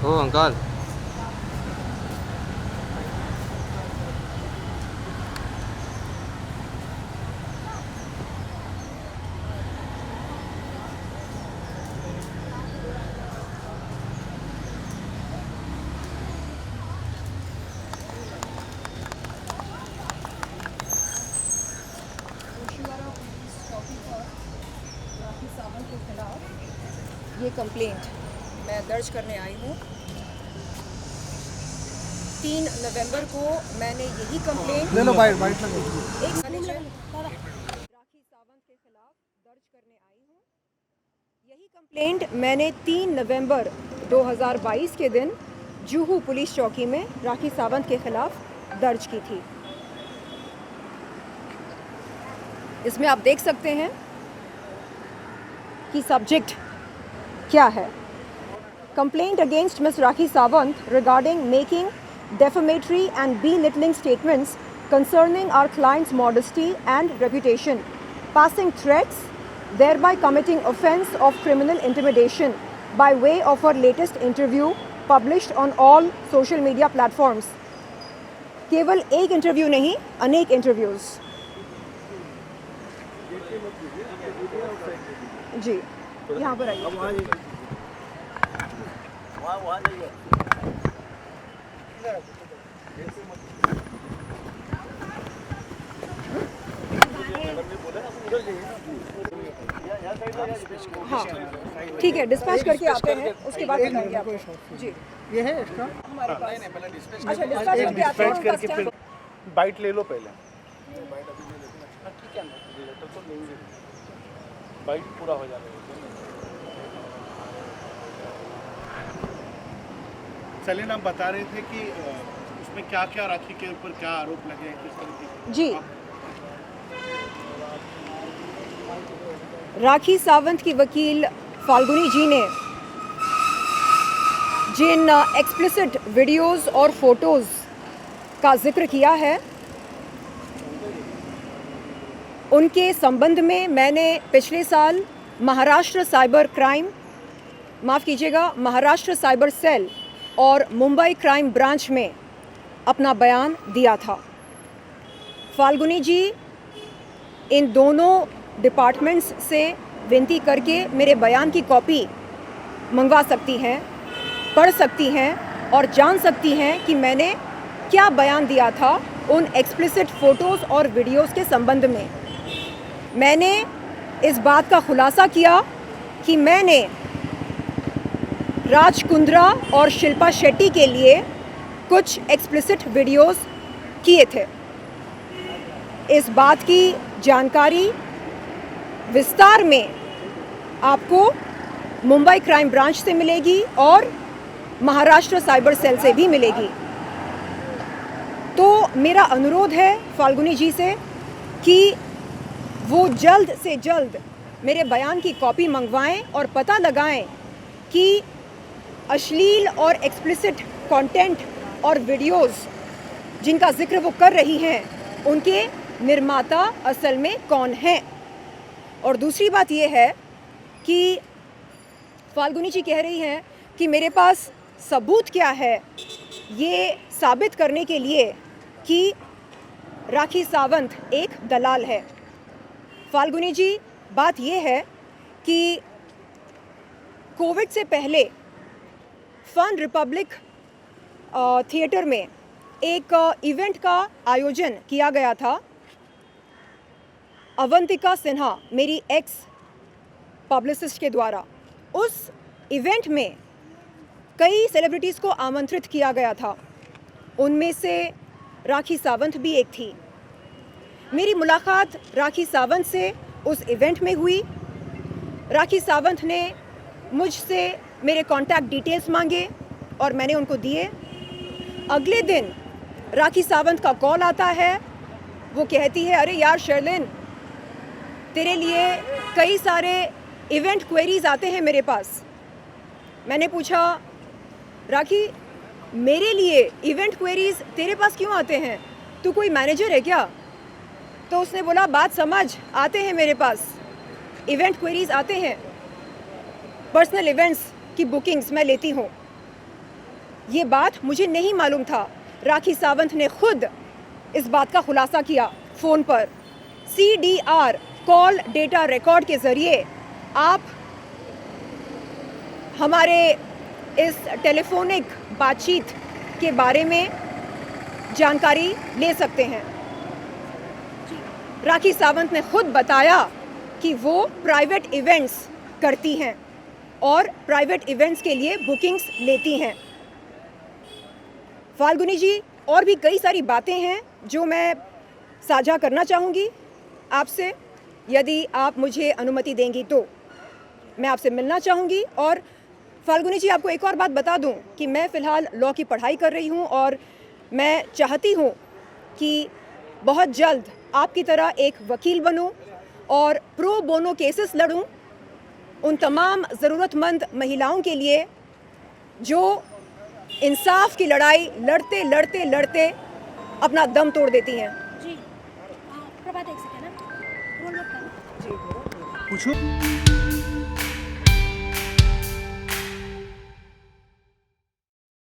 ओ uncle. Rakhi Sawant के खिलाफ ये कंप्लेंट मैं दर्ज करने आई हूँ। 3 नवंबर को मैंने यही कंप्लेंट ले लो बाइट बाइट एक मैनेजर राखी सावंत के खिलाफ दर्ज करने आई हूँ। यही कंप्लेंट मैंने 3 नवंबर 2022 के दिन जुहू पुलिस चौकी में राखी सावंत के खिलाफ दर्ज की थी। इसमें आप देख सकते हैं कि सब्जेक्ट क्या है। Complaint against miss Rakhi Sawant regarding making defamatory and belittling statements concerning our client's modesty and reputation, passing threats, thereby committing offence of criminal intimidation by way of her latest interview published on all social media platforms. केवल एक interview नहीं, अनेक interviews. जी यहाँ पर आइए। हाँ ठीक है, डिस्पैच करके आते हैं, उसके बाद बताएंगे आपको। जी ये है इसका हमारे पास। अच्छा, डिस्पैच करके आते हैं, करके first फिर time। बाइट ले लो पहले। ठीक है ना, लेटर तो लेंगे, बाइट पूरा हो जाएगा। सलीना आप बता रहे थे कि उसमें क्या क्या राखी के ऊपर क्या आरोप लगे हैं, किस तरह की। जी, राखी सावंत की वकील फाल्गुनी जी ने जिन एक्सप्लिसिट वीडियोस और फोटोज़ का जिक्र किया है, उनके संबंध में मैंने पिछले साल महाराष्ट्र साइबर क्राइम, माफ़ कीजिएगा, महाराष्ट्र साइबर सेल और मुंबई क्राइम ब्रांच में अपना बयान दिया था। फाल्गुनी जी इन दोनों डिपार्टमेंट्स से विनती करके मेरे बयान की कॉपी मंगवा सकती हैं, पढ़ सकती हैं और जान सकती हैं कि मैंने क्या बयान दिया था उन एक्सप्लिसिट फ़ोटोज़ और वीडियोज़ के संबंध में। मैंने इस बात का खुलासा किया कि मैंने राज कुंद्रा और शिल्पा शेट्टी के लिए कुछ एक्सप्लिसिट वीडियोज़ किए थे। इस बात की जानकारी विस्तार में आपको मुंबई क्राइम ब्रांच से मिलेगी और महाराष्ट्र साइबर सेल से भी मिलेगी। तो मेरा अनुरोध है फाल्गुनी जी से कि वो जल्द से जल्द मेरे बयान की कॉपी मंगवाएं और पता लगाएं कि अश्लील और एक्सप्लिसिट कंटेंट और वीडियोस जिनका जिक्र वो कर रही हैं, उनके निर्माता असल में कौन हैं। और दूसरी बात ये है कि फाल्गुनी जी कह रही हैं कि मेरे पास सबूत क्या है ये साबित करने के लिए कि राखी सावंत एक दलाल है। फाल्गुनी जी, बात ये है कि कोविड से पहले फन रिपब्लिक थिएटर में एक इवेंट का आयोजन किया गया था। अवंतिका सिन्हा, मेरी एक्स पब्लिसिस्ट के द्वारा उस इवेंट में कई सेलिब्रिटीज़ को आमंत्रित किया गया था। उनमें से राखी सावंत भी एक थी। मेरी मुलाकात राखी सावंत से उस इवेंट में हुई। राखी सावंत ने मुझसे मेरे कॉन्टैक्ट डिटेल्स मांगे और मैंने उनको दिए। अगले दिन राखी सावंत का कॉल आता है। वो कहती है, अरे यार शर्लिन, तेरे लिए कई सारे इवेंट क्वेरीज आते हैं मेरे पास। मैंने पूछा, राखी मेरे लिए इवेंट क्वेरीज तेरे पास क्यों आते हैं, तू कोई मैनेजर है क्या? तो उसने बोला, बात समझ, आते हैं मेरे पास इवेंट क्वेरीज आते हैं, पर्सनल इवेंट्स की बुकिंग्स मैं लेती हूँ। ये बात मुझे नहीं मालूम था। राखी सावंत ने खुद इस बात का खुलासा किया फ़ोन पर। CDR कॉल डेटा रिकॉर्ड के ज़रिए आप हमारे इस टेलीफोनिक बातचीत के बारे में जानकारी ले सकते हैं। राखी सावंत ने खुद बताया कि वो प्राइवेट इवेंट्स करती हैं और प्राइवेट इवेंट्स के लिए बुकिंग्स लेती हैं। फाल्गुनी जी, और भी कई सारी बातें हैं जो मैं साझा करना चाहूँगी आपसे, यदि आप मुझे अनुमति देंगी तो मैं आपसे मिलना चाहूँगी। और फाल्गुनी जी, आपको एक और बात बता दूं कि मैं फ़िलहाल लॉ की पढ़ाई कर रही हूं और मैं चाहती हूं कि बहुत जल्द आपकी तरह एक वकील बनूं और प्रो बोनो केसेस लड़ूं उन तमाम ज़रूरतमंद महिलाओं के लिए जो इंसाफ की लड़ाई लड़ते लड़ते लड़ते अपना दम तोड़ देती हैं। जी प्रभात एक सेकेंड रोल मत करो। पूछो।